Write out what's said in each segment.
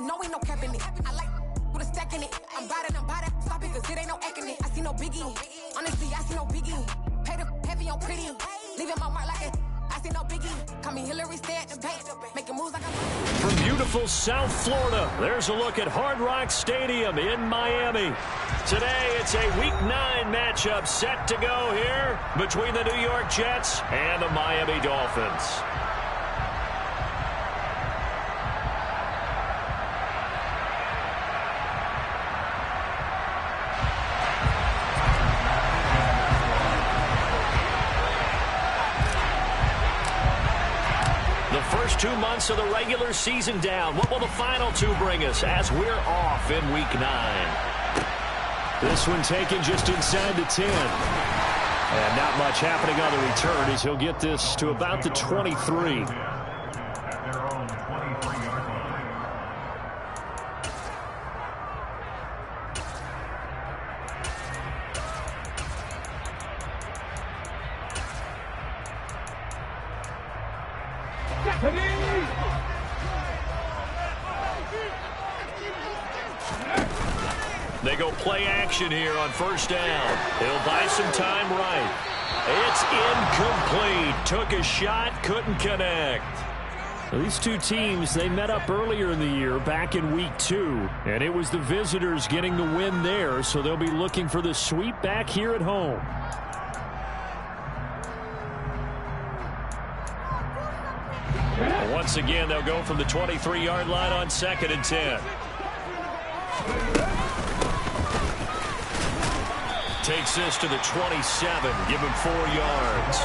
know ain't no cap in it. I like with a stack in it. I'm bout it, stop it, cause it ain't no acting it. I see no biggie. Honestly, I see no biggie. Pay the heavy on pretty. Leaving my mark like I see no biggie. Call me Hillary, stay at the bank. Making moves like I'm... From beautiful South Florida, there's a look at Hard Rock Stadium in Miami. Today, it's a Week 9 matchup set to go here between the New York Jets and the Miami Dolphins. First 2 months of the regular season down. What will the final 2 bring us as we're off in Week 9? This one taken just inside the 10. And not much happening on the return as he'll get this to about the 23. They go play action here on first down. He'll buy some time right. It's incomplete. Took a shot, couldn't connect. These two teams, they met up earlier in the year back in Week 2, and it was the visitors getting the win there, so they'll be looking for the sweep back here at home. Once again, they'll go from the 23-yard line on 2nd and 10. Takes this to the 27. Give him 4 yards.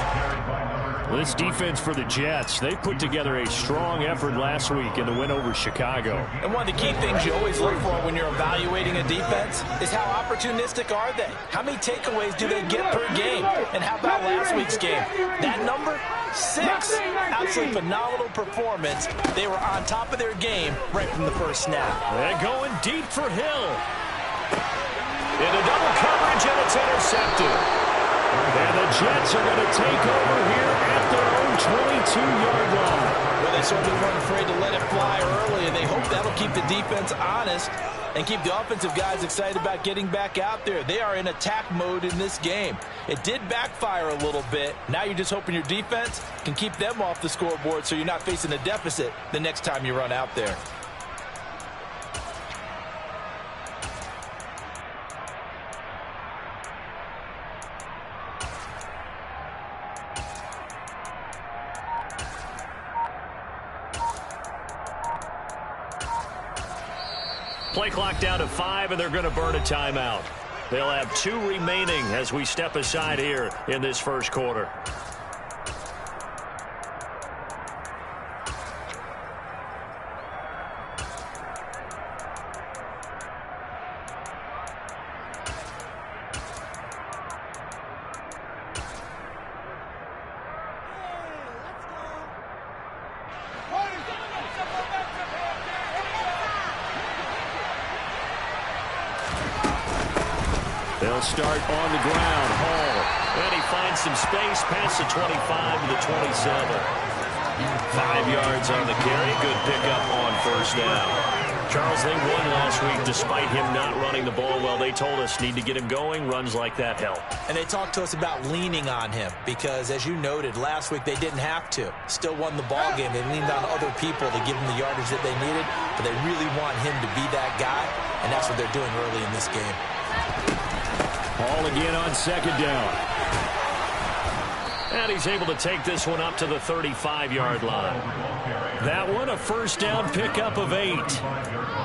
This defense for the Jets, they put together a strong effort last week in the win over Chicago. And one of the key things you always look for when you're evaluating a defense is how opportunistic are they? How many takeaways do they get per game? And how about last week's game? That number? 6. Absolutely phenomenal performance. They were on top of their game right from the first snap. They're going deep for Hill. Into double coverage, and it's intercepted. And the Jets are going to take over here at their own 22-yard line. Well, they certainly weren't afraid to let it fly early, and they hope that'll keep the defense honest and keep the offensive guys excited about getting back out there. They are in attack mode in this game. It did backfire a little bit. Now you're just hoping your defense can keep them off the scoreboard so you're not facing a deficit the next time you run out there. Play clock down to 5, and they're going to burn a timeout. They'll have 2 remaining as we step aside here in this first quarter. They'll start on the ground. Hall. And he finds some space past the 25 to the 27. 5 yards on the carry. Good pickup on first down. Charles, they won last week despite him not running the ball well. They told us need to get him going. Runs like that help. And they talked to us about leaning on him because, as you noted, last week they didn't have to. Still won the ball game. They leaned on other people to give them the yardage that they needed, but they really want him to be that guy, and that's what they're doing early in this game. Hall again on second down. And he's able to take this one up to the 35-yard line. That one, a first down pickup of 8.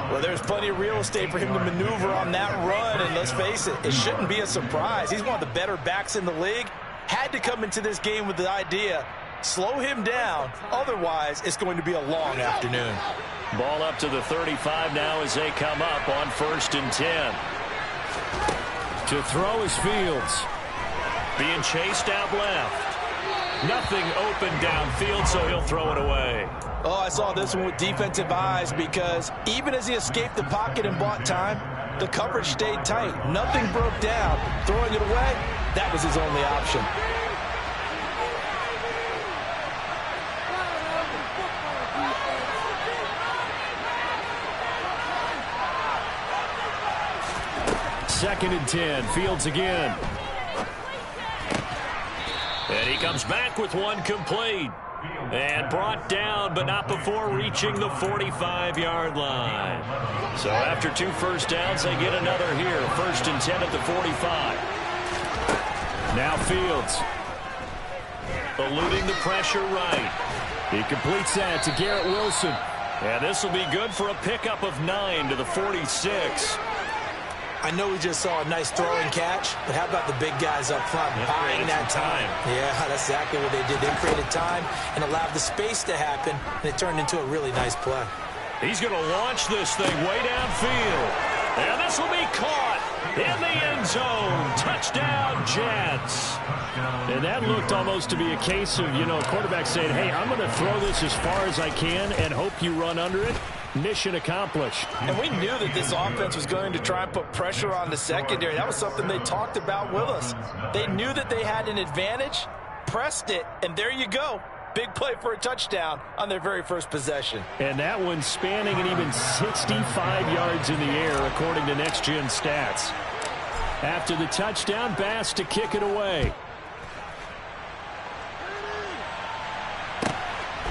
Well, there's plenty of real estate for him to maneuver on that run, and let's face it, it shouldn't be a surprise. He's one of the better backs in the league. Had to come into this game with the idea, slow him down, otherwise it's going to be a long afternoon. Ball up to the 35 now as they come up on 1st and 10. To throw is Fields. Being chased out left. Nothing open downfield, so he'll throw it away. Oh, I saw this one with defensive eyes because even as he escaped the pocket and bought time, the coverage stayed tight. Nothing broke down. Throwing it away, that was his only option. 2nd and 10. Fields again. And he comes back with one complete. And brought down, but not before reaching the 45-yard line. So after 2 first downs, they get another here. 1st and 10 at the 45. Now Fields. Eluding the pressure right. He completes that to Garrett Wilson. And this will be good for a pickup of 9 to the 46. I know we just saw a nice throw and catch, but how about the big guys up front buying that time? Yeah, that's exactly what they did. They created time and allowed the space to happen, and it turned into a really nice play. He's going to launch this thing way downfield. And this will be caught in the end zone. Touchdown, Jets. And that looked almost to be a case of, quarterback saying, hey, I'm going to throw this as far as I can and hope you run under it. Mission accomplished. And we knew that this offense was going to try and put pressure on the secondary. That was something they talked about with us. They knew that they had an advantage, pressed it, and there you go. Big play for a touchdown on their very first possession. And that one spanning an even 65 yards in the air, according to Next Gen Stats. After the touchdown, Bass to kick it away.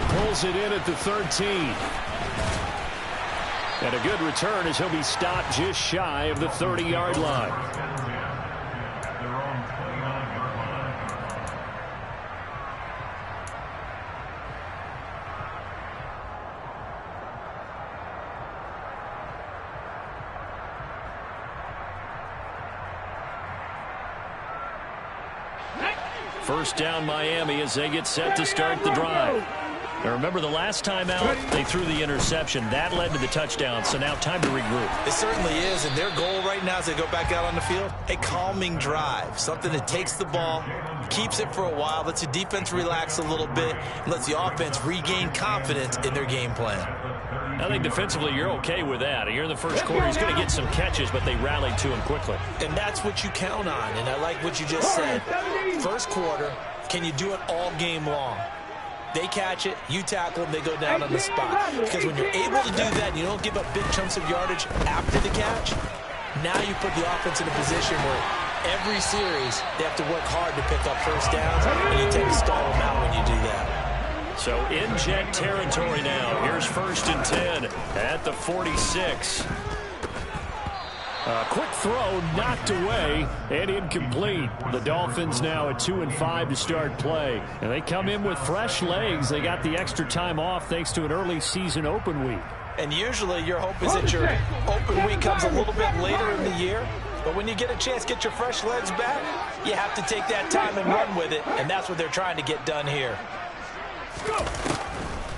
Pulls it in at the 13. And a good return as he'll be stopped just shy of the 30-yard line. First down, Miami, as they get set to start the drive. Now remember, the last time out, they threw the interception. That led to the touchdown, so now time to regroup. It certainly is, and their goal right now as they go back out on the field, a calming drive, something that takes the ball, keeps it for a while, lets the defense relax a little bit, and lets the offense regain confidence in their game plan. I think defensively you're okay with that. Here in the first quarter, he's going to get some catches, but they rallied to him quickly. And that's what you count on, and I like what you just said. First quarter, can you do it all game long? They catch it, you tackle them, they go down on the spot. Because when you're able to do that, and you don't give up big chunks of yardage after the catch, now you put the offense in a position where every series they have to work hard to pick up first downs, and you tend to stall them out when you do that. So in Jet territory now. Here's 1st and 10 at the 46. A quick throw knocked away and incomplete. The Dolphins now at 2-5 to start play. And they come in with fresh legs. They got the extra time off thanks to an early season open week. And usually your hope is that your open week comes a little bit later in the year. But when you get a chance to get your fresh legs back, you have to take that time and run with it. And that's what they're trying to get done here.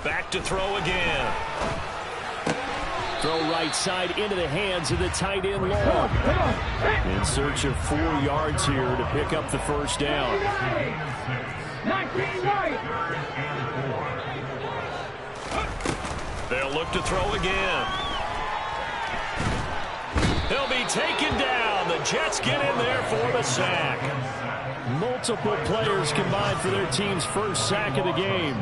Back to throw again. Throw right side into the hands of the tight end Long. In search of 4 yards here to pick up the first down. They'll look to throw again. He'll be taken down. The Jets get in there for the sack. Multiple players combined for their team's first sack of the game.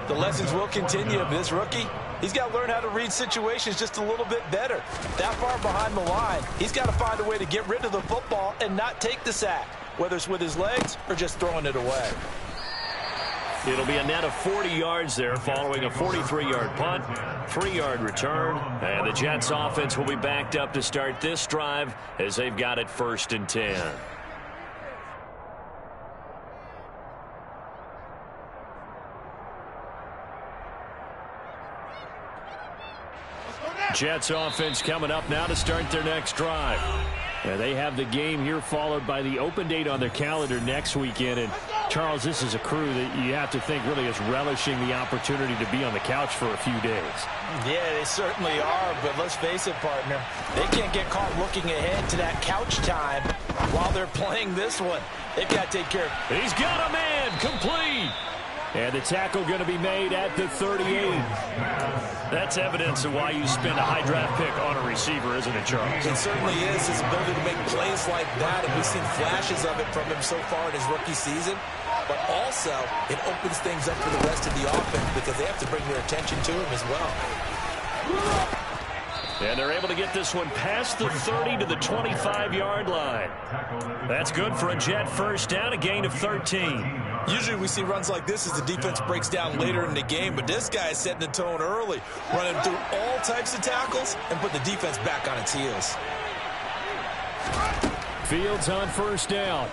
The lessons will continue. This rookie, he's got to learn how to read situations just a little bit better. That far behind the line, he's got to find a way to get rid of the football and not take the sack, whether it's with his legs or just throwing it away. It'll be a net of 40 yards there following a 43-yard punt, 3-yard return, and the Jets offense will be backed up to start this drive as they've got it 1st and 10. Jets offense coming up now to start their next drive. And they have the game here followed by the open date on their calendar next weekend. And Charles, this is a crew that you have to think really is relishing the opportunity to be on the couch for a few days. Yeah, they certainly are, but let's face it, partner. They can't get caught looking ahead to that couch time while they're playing this one. They've got to take care of it. He's got a man, complete. And the tackle going to be made at the 38. That's evidence of why you spend a high draft pick on a receiver, isn't it, Charles? It certainly is. His ability to make plays like that, and we've seen flashes of it from him so far in his rookie season. But also, it opens things up for the rest of the offense because they have to bring their attention to him as well. And they're able to get this one past the 30 to the 25-yard line. That's good for a Jet first down, a gain of 13. Usually we see runs like this as the defense breaks down later in the game, but this guy is setting the tone early, running through all types of tackles and put the defense back on its heels. Fields on first down.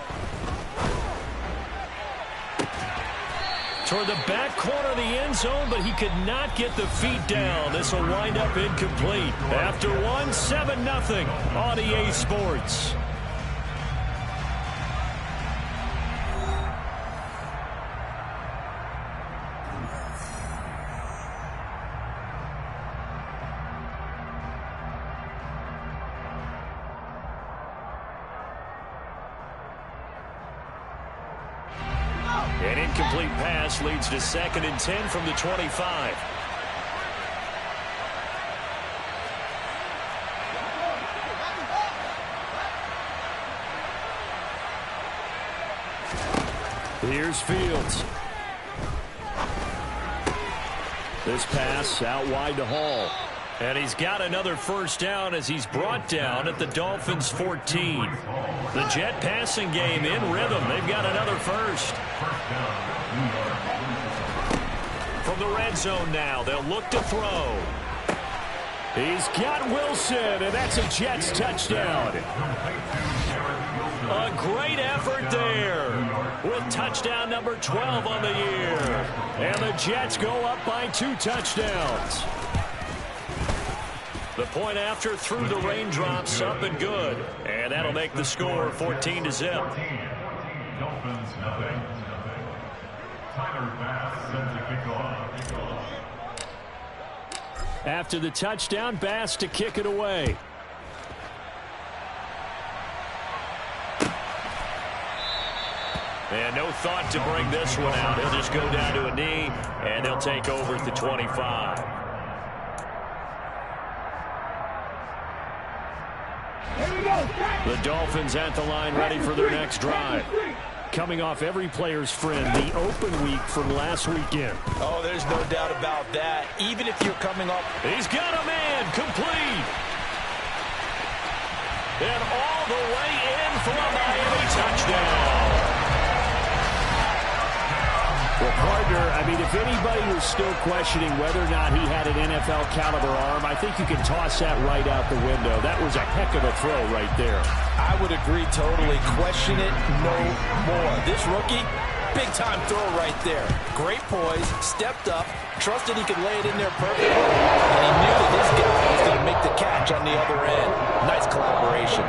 Toward the back corner of the end zone, but he could not get the feet down. This will wind up incomplete. After 7-0 on EA Sports. An incomplete pass leads to 2nd and 10 from the 25. Here's Fields. This pass out wide to Hall. And he's got another first down as he's brought down at the Dolphins' 14. The Jet passing game in rhythm. They've got another first. From the red zone now, they'll look to throw. He's got Wilson, and that's a Jets touchdown. A great effort there with touchdown number 12 on the year. And the Jets go up by 2 touchdowns. The point after through the raindrops, up and good. And that'll make the score 14-0. After the touchdown, Bass to kick it away. And no thought to bring this one out. He'll just go down to a knee, and they'll take over at the 25. The Dolphins at the line ready for their next drive. Coming off every player's friend, the open week from last weekend. Oh, there's no doubt about that. Even if you're coming off. He's got a man complete. And all the way in for a Miami touchdown. Well, partner, I mean, if anybody was still questioning whether or not he had an NFL caliber arm, I think you can toss that right out the window. That was a heck of a throw right there. I would agree totally. Question it no more. This rookie, big-time throw right there. Great poise, stepped up, trusted he could lay it in there perfectly, and he knew that this guy was going to make the catch on the other end. Nice collaboration.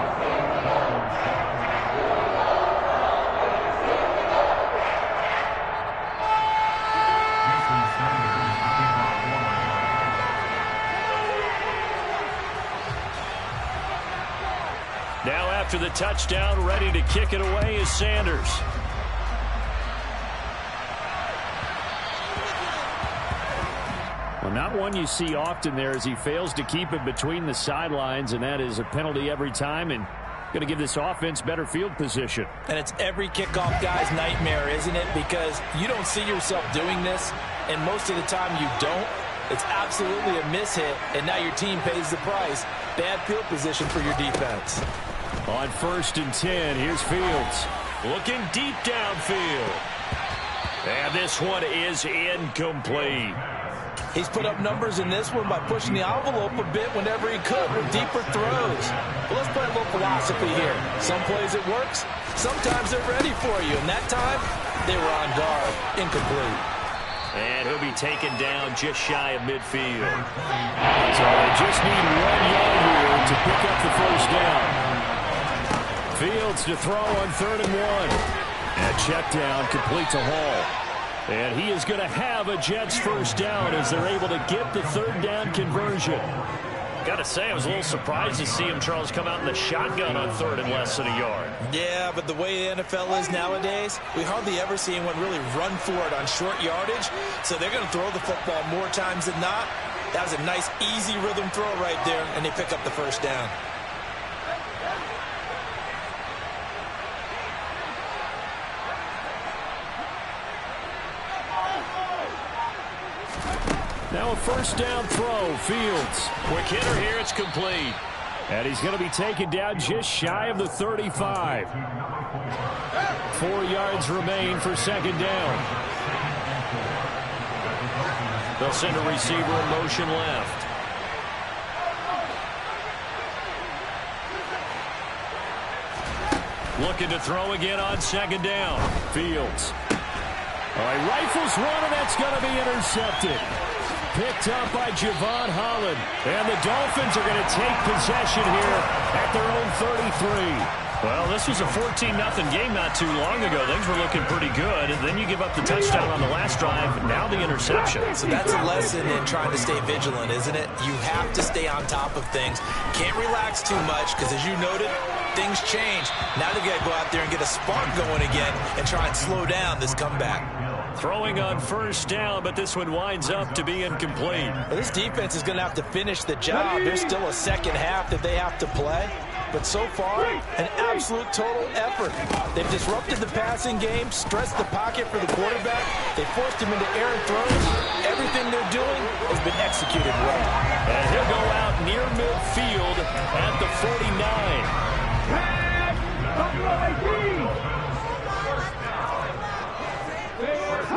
Now after the touchdown, ready to kick it away is Sanders. Well, not one you see often there as he fails to keep it between the sidelines, and that is a penalty every time and going to give this offense better field position. And it's every kickoff guy's nightmare, isn't it? Because you don't see yourself doing this, and most of the time you don't. It's absolutely a mishit, and now your team pays the price. Bad field position for your defense. On 1st and 10, here's Fields. Looking deep downfield. And this one is incomplete. He's put up numbers in this one by pushing the envelope a bit whenever he could with deeper throws. Well, let's play a little philosophy here. Some plays it works. Sometimes they're ready for you. And that time, they were on guard. Incomplete. And he'll be taken down just shy of midfield. So they just need 1 yard here to pick up the first down. Fields to throw on 3rd and 1. And check down complete to Hall. And he is going to have a Jets first down as they're able to get the 3rd down conversion. Got to say, I was a little surprised to see him, Charles, come out in the shotgun on 3rd and less than a yard. Yeah, but the way the NFL is nowadays, we hardly ever see anyone really run for it on short yardage. So they're going to throw the football more times than not. That was a nice, easy rhythm throw right there, and they pick up the first down. Now a first down throw. Fields. Quick hitter here. It's complete. And he's going to be taken down just shy of the 35. 4 yards remain for second down. They'll send a receiver in motion left. Looking to throw again on second down. Fields. All right, rifles one, and that's going to be intercepted. Picked up by Javon Holland. And the Dolphins are going to take possession here at their own 33. Well, this was a 14-0 game not too long ago. Things were looking pretty good. And then you give up the touchdown on the last drive. Now the interception. So that's a lesson in trying to stay vigilant, isn't it? You have to stay on top of things. Can't relax too much because, as you noted, things change. Now they've got to go out there and get a spark going again and try and slow down this comeback. Throwing on first down, but this one winds up to be incomplete. Well, this defense is going to have to finish the job. There's still a second half that they have to play. But so far, an absolute total effort. They've disrupted the passing game, stressed the pocket for the quarterback. They forced him into errant throws. Everything they're doing has been executed well. And he'll go out near midfield at the 49.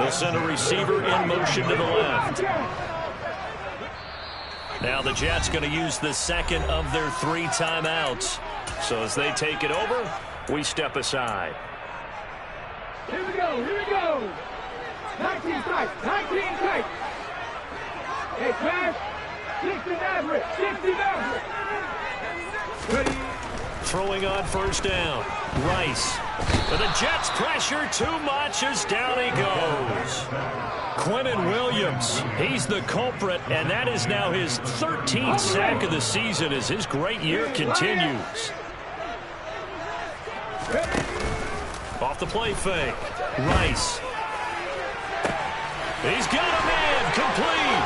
They'll send a receiver in motion to the left. Now the Jets going to use the second of their 3 timeouts. So as they take it over, we step aside. Here we go, here we go. 19 tight, 19 tight. Hey, Trash, 60 Maverick, 60 Maverick. Ready. Throwing on first down. Rice. But the Jets pressure too much as down he goes. Quinnen Williams, he's the culprit, and that is now his 13th sack of the season as his great year continues. Off the play fake. Rice. He's got a man complete.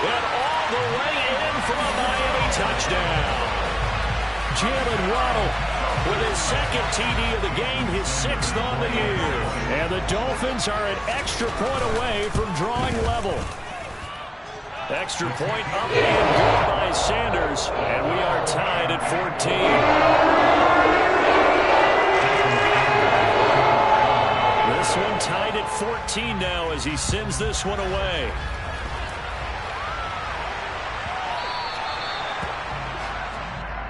And all the way in for a Miami touchdown. Jalen Waddle with his second TD of the game, his 6th on the year. And the Dolphins are an extra point away from drawing level. Extra point up and good by Sanders. And we are tied at 14. This one tied at 14 now as he sends this one away.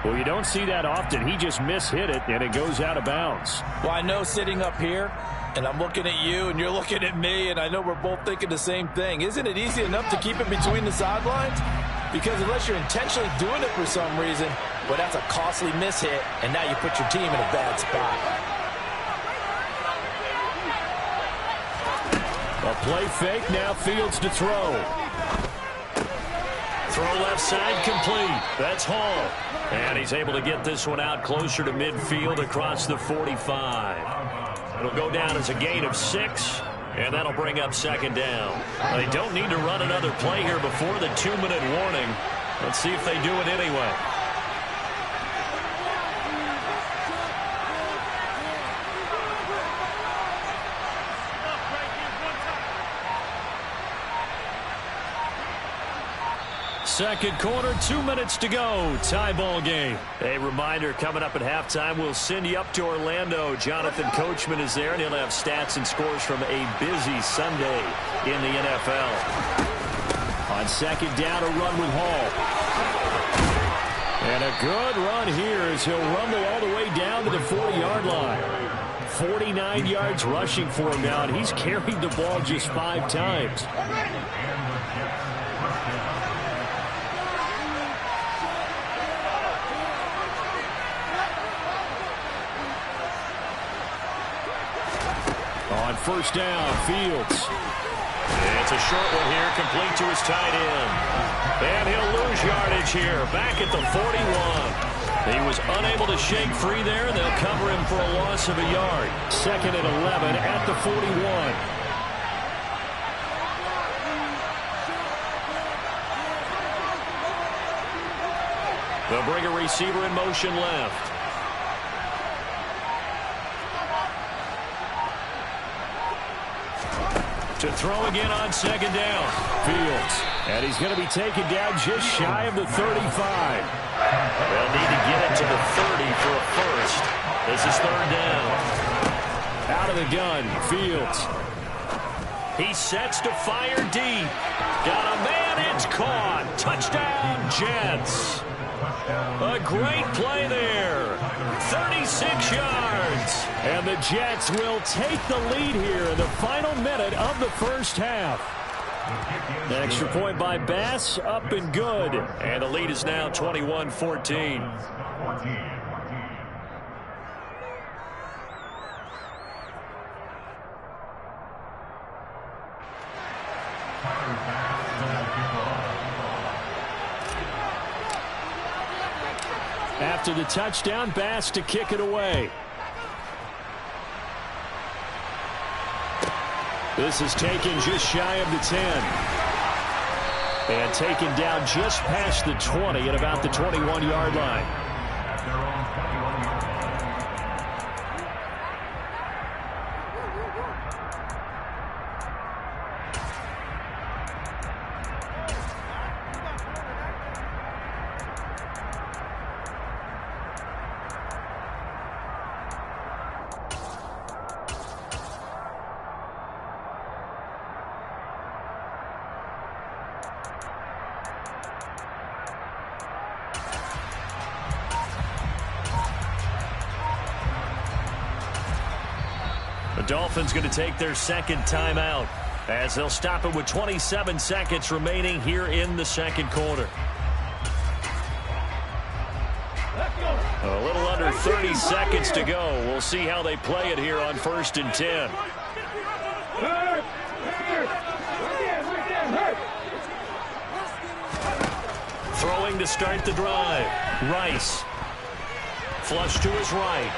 Well, you don't see that often. He just mishit it, and it goes out of bounds. Well, I know sitting up here, and I'm looking at you, and you're looking at me, and I know we're both thinking the same thing. Isn't it easy enough to keep it between the sidelines? Because unless you're intentionally doing it for some reason, well, that's a costly mishit, and now you put your team in a bad spot. A play fake, now Fields to throw. Throw left side complete. That's Hall. And he's able to get this one out closer to midfield across the 45. It'll go down as a gain of 6, and that'll bring up second down. They don't need to run another play here before the 2-minute warning. Let's see if they do it anyway. Second quarter, 2 minutes to go. Tie ball game. A reminder, coming up at halftime, we'll send you up to Orlando. Jonathan Coachman is there, and he'll have stats and scores from a busy Sunday in the NFL. On second down, a run with Hall. And a good run here as he'll rumble all the way down to the 40-yard line. 49 yards rushing for him now, and he's carried the ball just 5 times. On first down, Fields. It's a short one here, complete to his tight end. And he'll lose yardage here, back at the 41. He was unable to shake free there, and they'll cover him for a loss of a yard. Second and 11 at the 41. They'll bring a receiver in motion left. To To throw again on second down. Fields. And he's going to be taken down just shy of the 35. They'll need to get it to the 30 for a first. This is third down. Out of the gun, Fields. He sets to fire deep. Got a man, it's caught. Touchdown, Jets. A great play there. 36 yards. And the Jets will take the lead here in the final minute of the first half. An extra point by Bass, up and good. And the lead is now 21-14. After the touchdown, Bass to kick it away. This is taken just shy of the 10. And taken down just past the 20 at about the 21-yard line. Dolphins going to take their second timeout as they'll stop it with 27 seconds remaining here in the second quarter. A little under 30 seconds to go. We'll see how they play it here on 1st and 10. Throwing to start the drive. Rice. Flush to his right.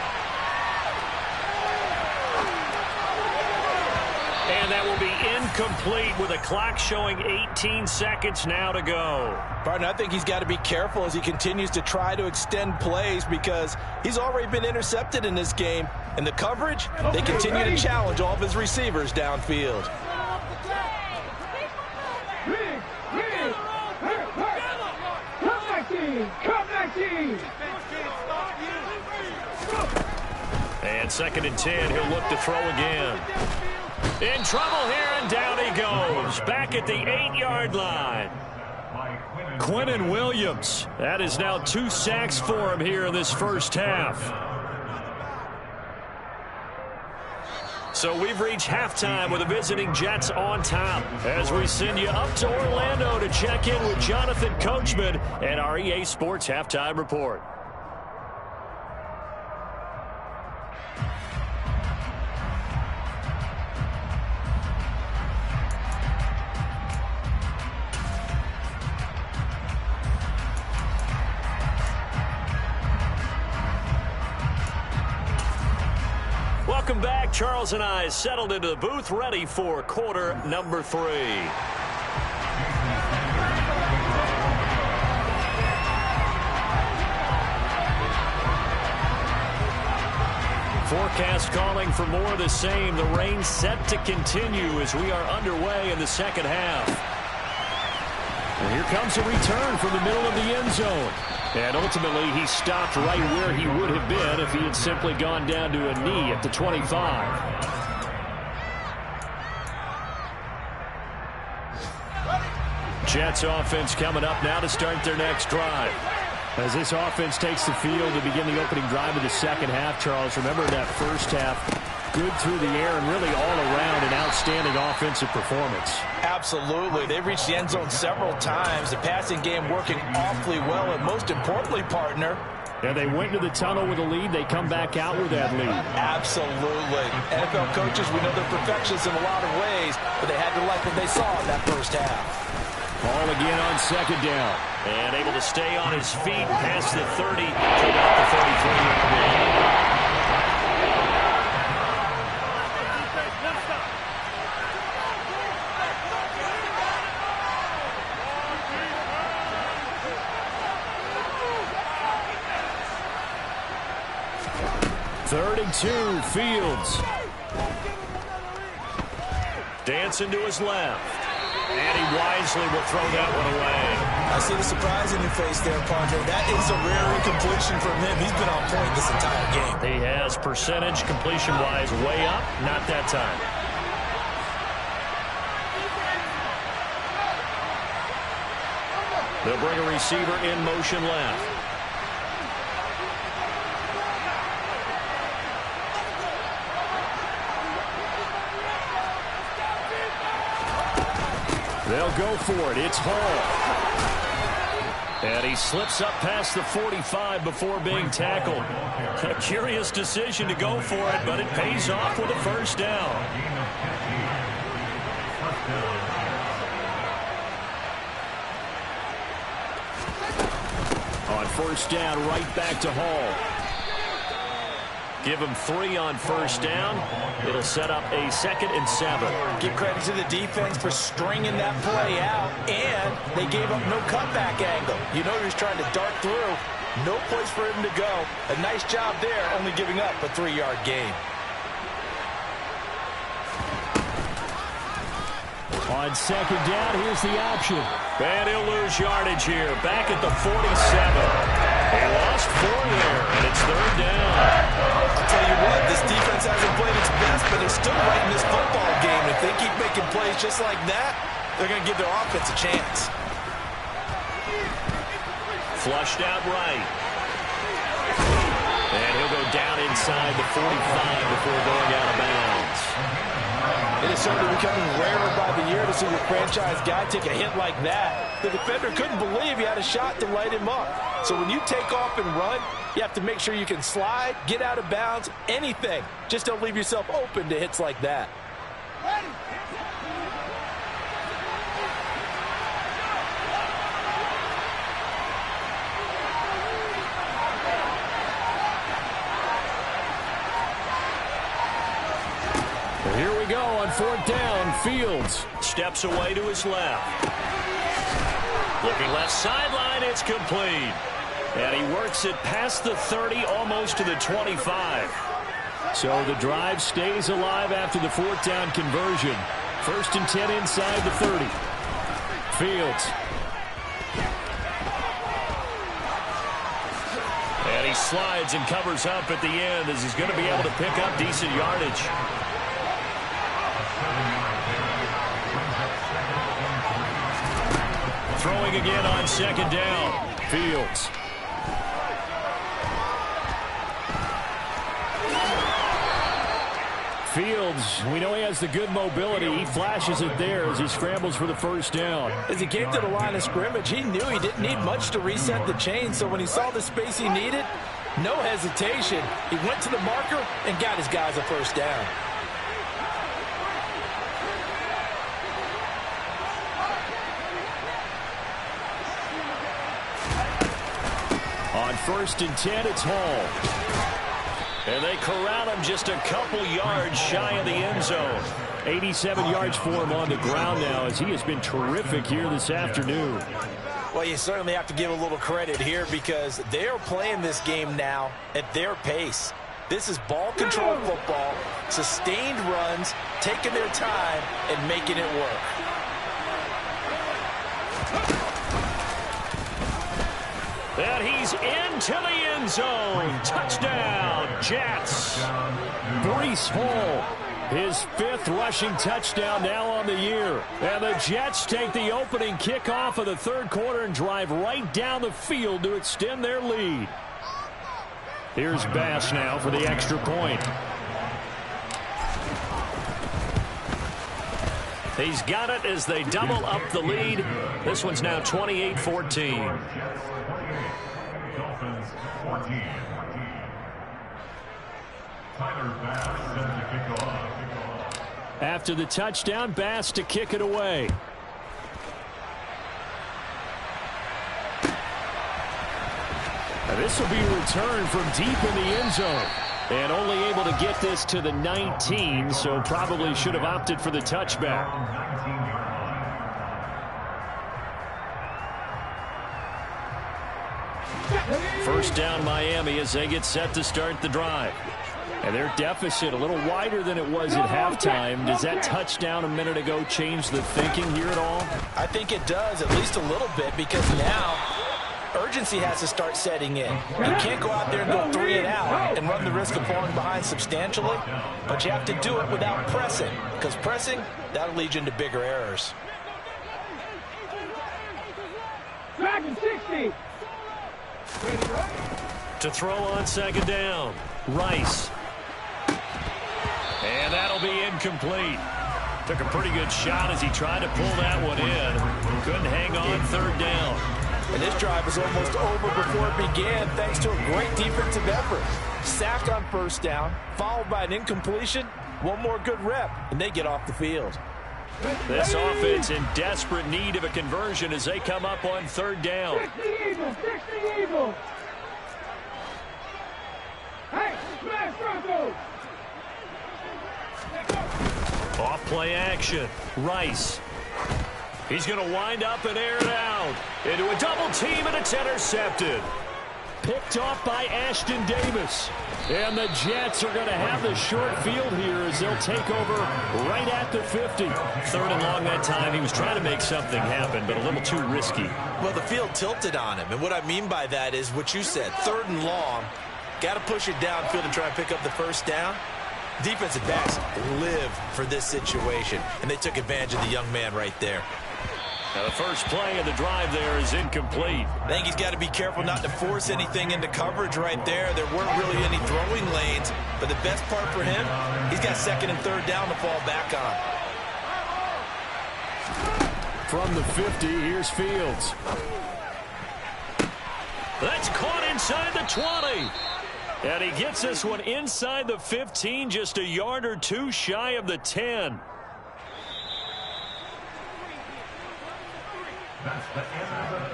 And that will be incomplete with a clock showing 18 seconds now to go. Barton, I think he's got to be careful as he continues to try to extend plays because he's already been intercepted in this game. And the coverage, they continue to challenge all of his receivers downfield. And 2nd and 10, he'll look to throw again. In trouble here, and down he goes. Back at the 8-yard line. Quinnen Williams. That is now 2 sacks for him here in this first half. So we've reached halftime with the visiting Jets on top as we send you up to Orlando to check in with Jonathan Coachman and our EA Sports Halftime Report. Welcome back. Charles and I settled into the booth, ready for quarter number 3. Forecast calling for more of the same. The rain set to continue as we are underway in the second half. And here comes a return from the middle of the end zone. And ultimately, he stopped right where he would have been if he had simply gone down to a knee at the 25. Jets offense coming up now to start their next drive. As this offense takes the field to begin the opening drive of the second half, Charles, remember that first half, good through the air and really all around an outstanding offensive performance. Absolutely. They've reached the end zone several times. The passing game working awfully well, and most importantly, partner, yeah, they went to the tunnel with a lead. They come back out with that lead. Absolutely. NFL coaches, we know they're perfectionists in a lot of ways, but they had to like what they saw in that first half. Ball again on second down. And able to stay on his feet past the 30 to about the 33-yard line. Third and 2, Fields. Dancing to his left. And he wisely will throw that one away. I see the surprise in your face there, Padre. That is a rare incompletion from him. He's been on point this entire game. He has percentage completion-wise way up. Not that time. They'll bring a receiver in motion left. They'll go for it. It's Hall. And he slips up past the 45 before being tackled. A curious decision to go for it, but it pays off with a first down. On first down, right back to Hall. Give him 3 on first down. It'll set up a 2nd and 7. Give credit to the defense for stringing that play out, and they gave up no cutback angle. You know he was trying to dart through. No place for him to go. A nice job there, only giving up a 3-yard gain. On second down, here's the option. And he'll lose yardage here. Back at the 47. He lost 4 there, and it's 3rd down. I'll tell you what, this defense hasn't played its best, but they're still right in this football game. If they keep making plays just like that, they're going to give their offense a chance. Flushed out right. And he'll go down inside the 45 before going out of bounds. It is certainly becoming rarer by the year to see your franchise guy take a hit like that. The defender couldn't believe he had a shot to light him up. So when you take off and run, you have to make sure you can slide, get out of bounds, anything. Just don't leave yourself open to hits like that. Here we go on 4th down. Fields steps away to his left. Looking left sideline, it's complete. And he works it past the 30, almost to the 25. So the drive stays alive after the 4th down conversion. 1st and 10 inside the 30. Fields. And he slides and covers up at the end as he's going to be able to pick up decent yardage. Throwing again on 2nd down. Fields. Fields, we know he has the good mobility. He flashes it there as he scrambles for the first down. As he came to the line of scrimmage, he knew he didn't need much to reset the chain. So when he saw the space he needed, no hesitation. He went to the marker and got his guys a first down. On 1st and 10, it's Hall. And they corral him just a couple yards shy of the end zone. 87 yards for him on the ground now as he has been terrific here this afternoon. Well, you certainly have to give a little credit here because they are playing this game now at their pace. This is ball control football, sustained runs, taking their time and making it work. And he's into the end zone. Touchdown, Jets. Breece Hall, his 5th rushing touchdown now on the year. And the Jets take the opening kickoff of the 3rd quarter and drive right down the field to extend their lead. Here's Bass now for the extra point. He's got it as they double up the lead. This one's now 28-14. After the touchdown, Bass to kick it away. And this will be returned from deep in the end zone. And only able to get this to the 19, so probably should have opted for the touchback. First down Miami as they get set to start the drive. And their deficit a little wider than it was at halftime. Does that touchdown a minute ago change the thinking here at all? I think it does, at least a little bit, because now urgency has to start setting in. You can't go out there and go 3 and out and run the risk of falling behind substantially, but you have to do it without pressing, because pressing, that'll lead you into bigger errors. Dragon 60. To throw on second down, Rice. And that'll be incomplete. Took a pretty good shot as he tried to pull that one in. Couldn't hang on third down. And this drive was almost over before it began thanks to a great defensive effort. Sack on first down, followed by an incompletion. One more good rep, and they get off the field. This offense in desperate need of a conversion as they come up on third down. 60 Eagles, 60 Eagles. Hey, smash Broncos. Off play action. Rice. He's going to wind up and air it out. Into a double team, and it's intercepted. Picked off by Ashton Davis. And the Jets are going to have the short field here as they'll take over right at the 50. Third and long that time. He was trying to make something happen, but a little too risky. Well, the field tilted on him, and what I mean by that is what you said. Third and long, got to push it downfield and try and pick up the first down. Defensive backs live for this situation, and they took advantage of the young man right there. Now the first play of the drive there is incomplete. I think he's got to be careful not to force anything into coverage right there. There weren't really any throwing lanes, but the best part for him, he's got second and third down to fall back on. From the 50, here's Fields. That's caught inside the 20. And he gets this one inside the 15, just a yard or two shy of the 10.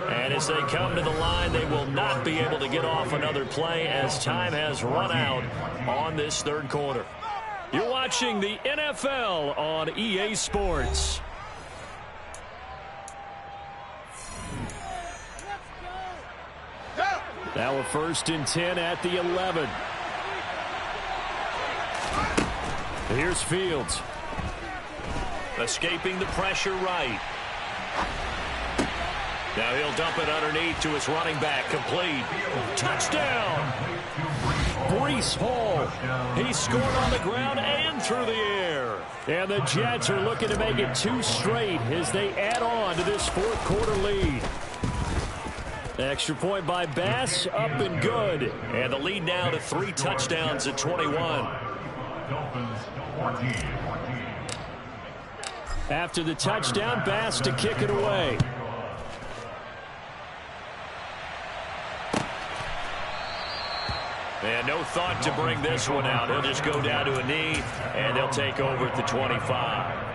And as they come to the line, they will not be able to get off another play as time has run out on this third quarter. You're watching the NFL on EA Sports. Now a 1st and 10 at the 11. Here's Fields. Escaping the pressure right. Now he'll dump it underneath to his running back. Complete. Touchdown! Breece Hall. He scored on the ground and through the air. And the Jets are looking to make it 2 straight as they add on to this fourth quarter lead. Extra point by Bass, up and good. And the lead now to 3 touchdowns at 21. After the touchdown, Bass to kick it away. And no thought to bring this one out. He'll just go down to a knee, and they'll take over at the 25.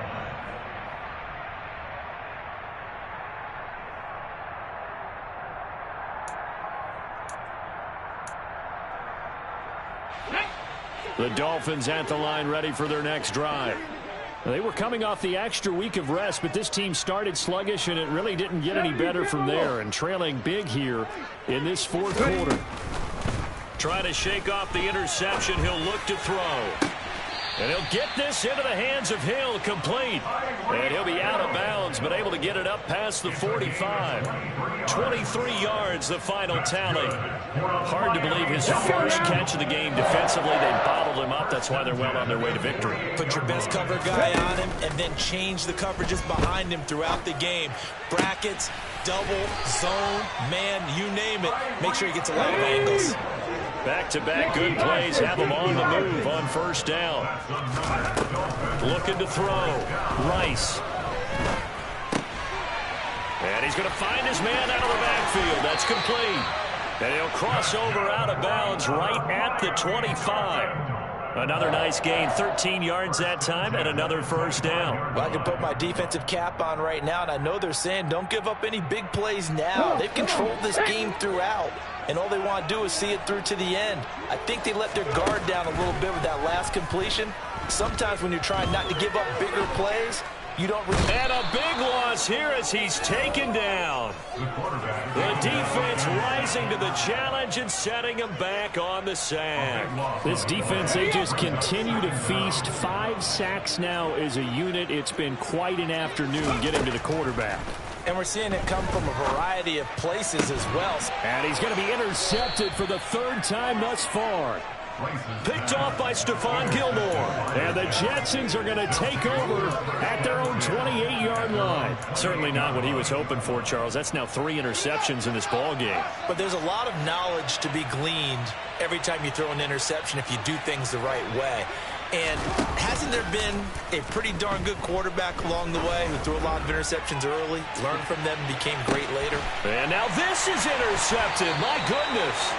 The Dolphins at the line ready for their next drive. They were coming off the extra week of rest, but this team started sluggish, and it really didn't get any better from there. And trailing big here in this fourth quarter. Trying to shake off the interception. He'll look to throw. And he'll get this into the hands of Hill, complete. And he'll be out of bounds, but able to get it up past the 45. 23 yards, the final tally. Hard to believe his first catch of the game defensively. They bottled him up. That's why they're well on their way to victory. Put your best cover guy on him and then change the coverages behind him throughout the game. Brackets, double, zone, man, you name it. Make sure he gets a lot of angles. Back-to-back good plays have him on the move on first down. Looking to throw. Rice. And he's going to find his man out of the backfield. That's complete. And he'll cross over out of bounds right at the 25. Another nice gain, 13 yards that time, and another first down. Well, I can put my defensive cap on right now, and I know they're saying don't give up any big plays now. They've controlled this game throughout, and all they want to do is see it through to the end. I think they let their guard down a little bit with that last completion. Sometimes when you're trying not to give up bigger plays, You don't. And a big loss here as he's taken down. The defense rising to the challenge and setting him back on the sack. This defense, they just continue to feast. 5 sacks now as a unit. It's been quite an afternoon getting to the quarterback. And we're seeing it come from a variety of places as well. And he's going to be intercepted for the 3rd time thus far. Picked off by Stephon Gilmore. And the Jetsons are going to take over at their own 28-yard line. Certainly not what he was hoping for, Charles. That's now 3 interceptions in this ball game. But there's a lot of knowledge to be gleaned every time you throw an interception if you do things the right way. And hasn't there been a pretty darn good quarterback along the way who threw a lot of interceptions early, learned from them, and became great later? And now this is intercepted. My goodness.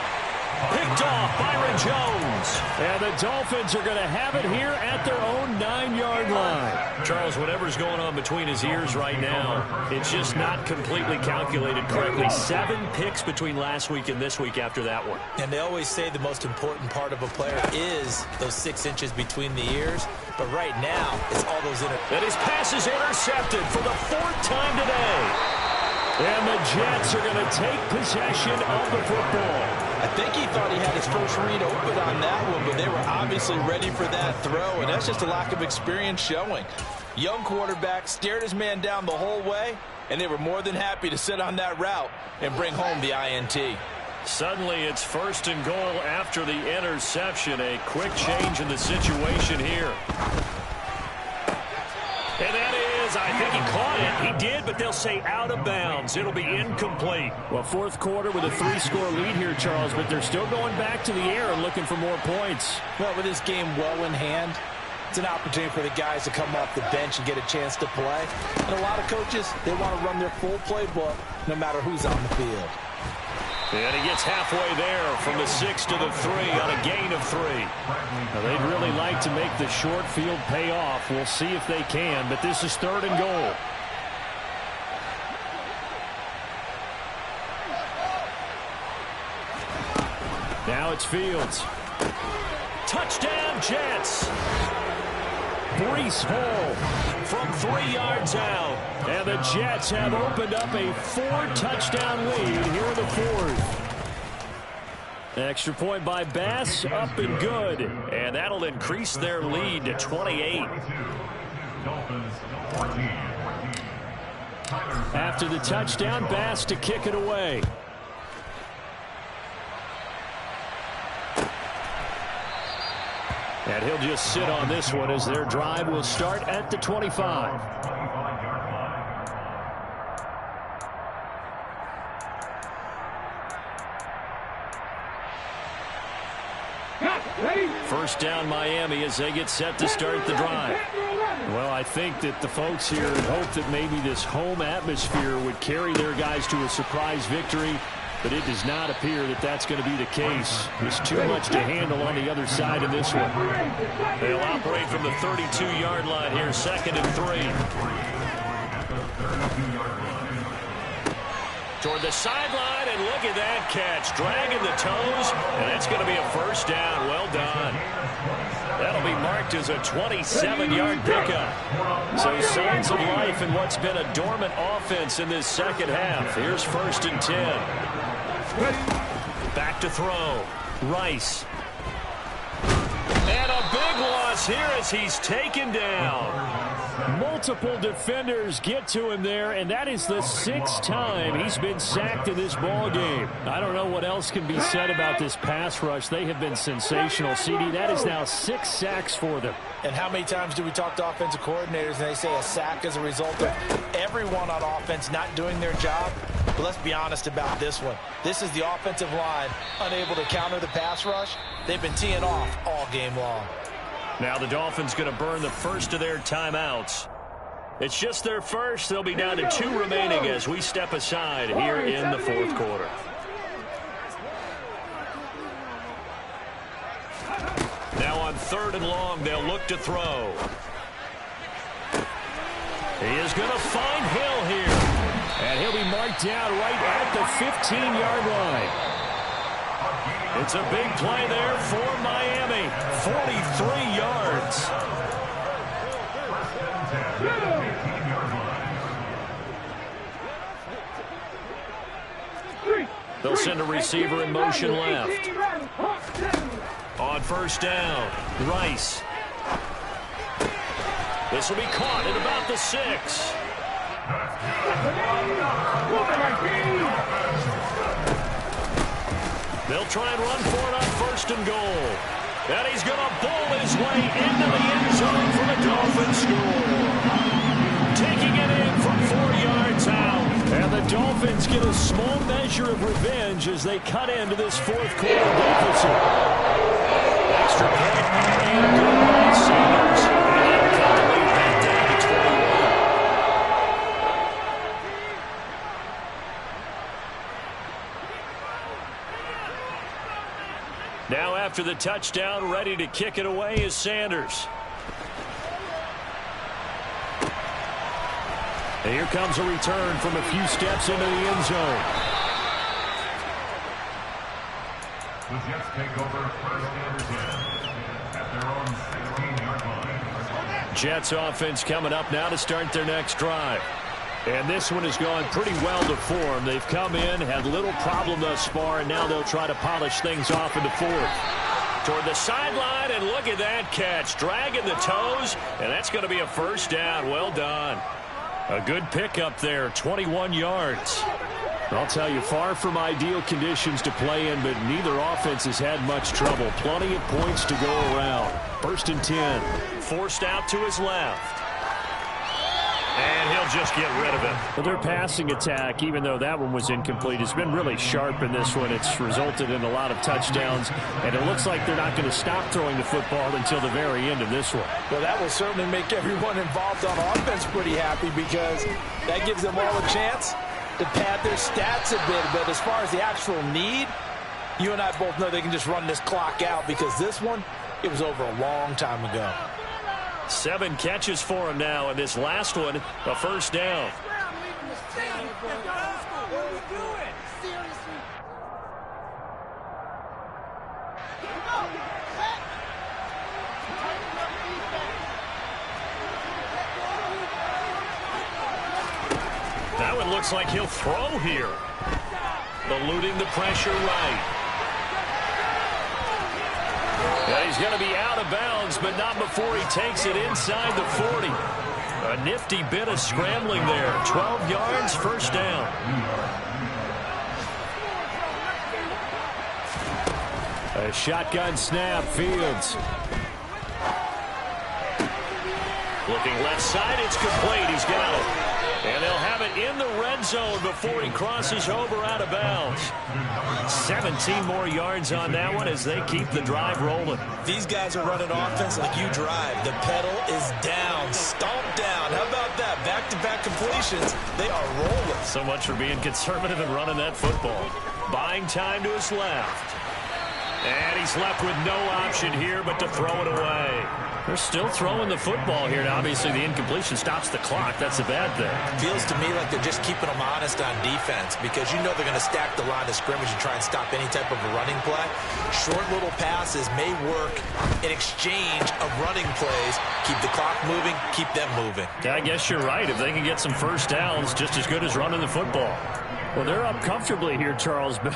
Picked off Byron Jones. And the Dolphins are going to have it here at their own 9-yard line. Charles, whatever's going on between his ears right now, it's just not completely calculated correctly. 7 picks between last week and this week after that one. And they always say the most important part of a player is those 6 inches between the ears. But right now, it's all those And his pass is intercepted for the 4th time today. And the Jets are going to take possession of the football. I think he thought he had his first read open on that one, but they were obviously ready for that throw, and that's just a lack of experience showing. Young quarterback stared his man down the whole way, and they were more than happy to sit on that route and bring home the INT. Suddenly it's 1st and goal after the interception. A quick change in the situation here. And that is, I think he caught it. He did, but they'll say out of bounds. It'll be incomplete. Well, 4th quarter with a 3-score lead here, Charles, but they're still going back to the air and looking for more points. Well, with this game well in hand, it's an opportunity for the guys to come off the bench and get a chance to play. And a lot of coaches, they want to run their full playbook no matter who's on the field. And he gets halfway there from the 6 to the 3 on a gain of 3. Now, they'd really like to make the short field pay off. We'll see if they can, but this is 3rd and goal. Now it's Fields. Touchdown, Jets. Breece Hall from 3 yards out. And the Jets have opened up a 4-touchdown lead here in the 4th. Extra point by Bass, up and good. And that'll increase their lead to 28. After the touchdown, Bass to kick it away. And he'll just sit on this one as their drive will start at the 25. First down Miami as they get set to start the drive. Well, I think that the folks here hope that maybe this home atmosphere would carry their guys to a surprise victory, but it does not appear that that's going to be the case. There's too much to handle on the other side of this one. They'll operate from the 32-yard line here, 2nd and 3. Toward the sideline, and look at that catch. Dragging the toes, and that's going to be a 1st down. Well done. That'll be marked as a 27-yard pickup. So signs of life in what's been a dormant offense in this 2nd half. Here's 1st and 10. Back to throw. Rice. And a big loss here as he's taken down. Multiple defenders get to him there, and that is the 6th time he's been sacked in this ball game. I don't know what else can be said about this pass rush. They have been sensational, CD. That is now 6 sacks for them. And how many times do we talk to offensive coordinators and they say a sack as a result of everyone on offense not doing their job? But let's be honest about this one. This is the offensive line unable to counter the pass rush. They've been teeing off all game long. Now the Dolphins going to burn the first of their timeouts. It's just their first. They'll be down to 2 remaining as we step aside here in the 4th quarter. Now on 3rd and long, they'll look to throw. He is going to find Hill here. And he'll be marked down right at the 15-yard line. It's a big play there for Miami. 43 yards. They'll send a receiver in motion left. On first down, Rice. This will be caught at about the 6. They'll try and run for it on first and goal. And he's going to bowl his way into the end zone for the Dolphins score. Taking it in from 4 yards out. And the Dolphins get a small measure of revenge as they cut into this fourth quarter deficit. Extra point and good by Sanders. And they'll cut the lead back down to 21. Now after the touchdown, ready to kick it away is Sanders. And here comes a return from a few steps into the end zone. The Jets take over first and 10 at their own 16-yard line. Jets offense coming up now to start their next drive. And this one has gone pretty well to form. They've come in, had little problem thus far, and now they'll try to polish things off in the fourth. Toward the sideline, and look at that catch. Dragging the toes, and that's going to be a first down. Well done. A good pickup there, 21 yards. I'll tell you, far from ideal conditions to play in, but neither offense has had much trouble. Plenty of points to go around. First and 10. Forced out to his left. And he'll just get rid of it. Well, their passing attack, even though that one was incomplete, has been really sharp in this one. It's resulted in a lot of touchdowns, and it looks like they're not going to stop throwing the football until the very end of this one. Well, that will certainly make everyone involved on offense pretty happy because that gives them all a chance to pad their stats a bit. But as far as the actual need, you and I both know they can just run this clock out because this one, it was over a long time ago. 7 catches for him now, and this last one, a first down. That one looks like he'll throw here. Eluding the pressure right. Yeah, he's going to be out of bounds, but not before he takes it inside the 40. A nifty bit of scrambling there. 12 yards, first down. A shotgun snap, Fields. Looking left side, it's complete. He's got it. And they'll have it in the red zone before he crosses over out of bounds. 17 more yards on that one as they keep the drive rolling. These guys are running offense like you drive. The pedal is down, stomped down. How about that? Back-to-back completions. They are rolling. So much for being conservative and running that football. Buying time to his left. And he's left with no option here but to throw it away. They're still throwing the football here. Now, obviously, the incompletion stops the clock. That's a bad thing. Feels to me like they're just keeping them honest on defense because you know they're going to stack the line of scrimmage and try and stop any type of a running play. Short little passes may work in exchange of running plays. Keep the clock moving, keep them moving. I guess you're right. If they can get some first downs, just as good as running the football. Well, they're up comfortably here, Charles, but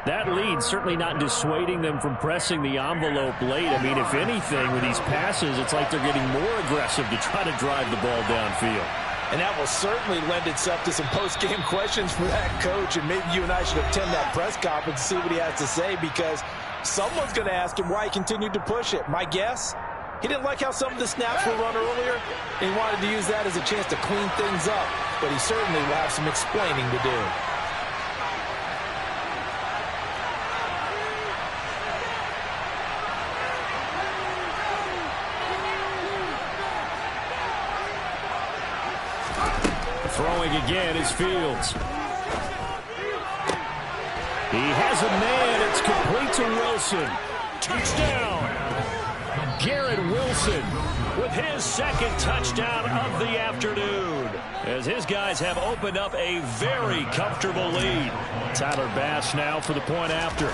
that lead certainly not dissuading them from pressing the envelope late. I mean, if anything, with these passes, it's like they're getting more aggressive to try to drive the ball downfield. And that will certainly lend itself to some post-game questions for that coach, and maybe you and I should attend that press conference to see what he has to say because someone's going to ask him why he continued to push it. My guess, he didn't like how some of the snaps were run earlier, and he wanted to use that as a chance to clean things up, but he certainly will have some explaining to do. Throwing again is Fields. He has a man. It's complete to Wilson. Touchdown! Garrett Wilson with his second touchdown of the afternoon as his guys have opened up a very comfortable lead. Tyler Bass now for the point after.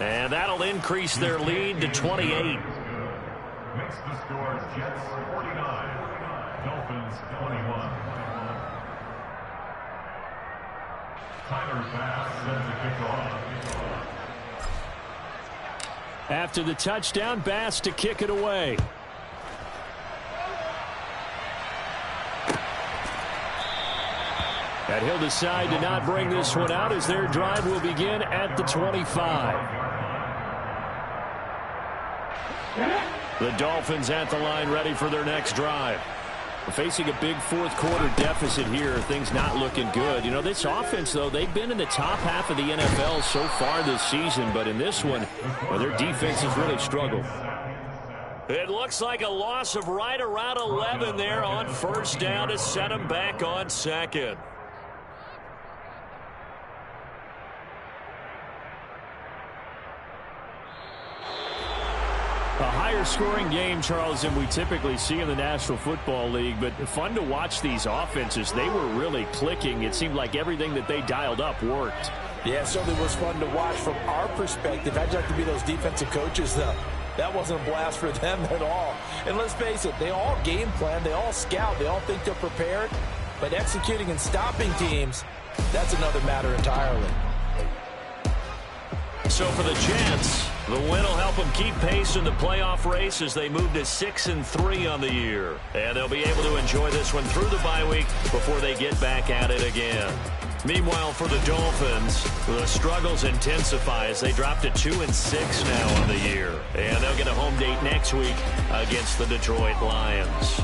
And that'll increase their lead to 28. Makes the score Jets 49, Dolphins 21. Tyler Bass sends the kickoff. After the touchdown, Bass to kick it away. And he'll decide to not bring this one out as their drive will begin at the 25. The Dolphins at the line ready for their next drive. We're facing a big fourth quarter deficit here. Things not looking good. You know, this offense, though, they've been in the top half of the NFL so far this season. But in this one, well, their defense has really struggled. It looks like a loss of right around 11 there on first down to set them back on second. A higher scoring game, Charles, than we typically see in the National Football League, but fun to watch these offenses. They were really clicking. It seemed like everything that they dialed up worked. Yeah, it certainly was fun to watch from our perspective. I'd like to be those defensive coaches, though. That wasn't a blast for them at all. And let's face it, they all game plan, they all scout, they all think they're prepared, but executing and stopping teams, that's another matter entirely. So for the Jets, the win will help them keep pace in the playoff race as they move to 6-3 on the year. And they'll be able to enjoy this one through the bye week before they get back at it again. Meanwhile, for the Dolphins, the struggles intensify as they drop to 2-6 now on the year. And they'll get a home date next week against the Detroit Lions.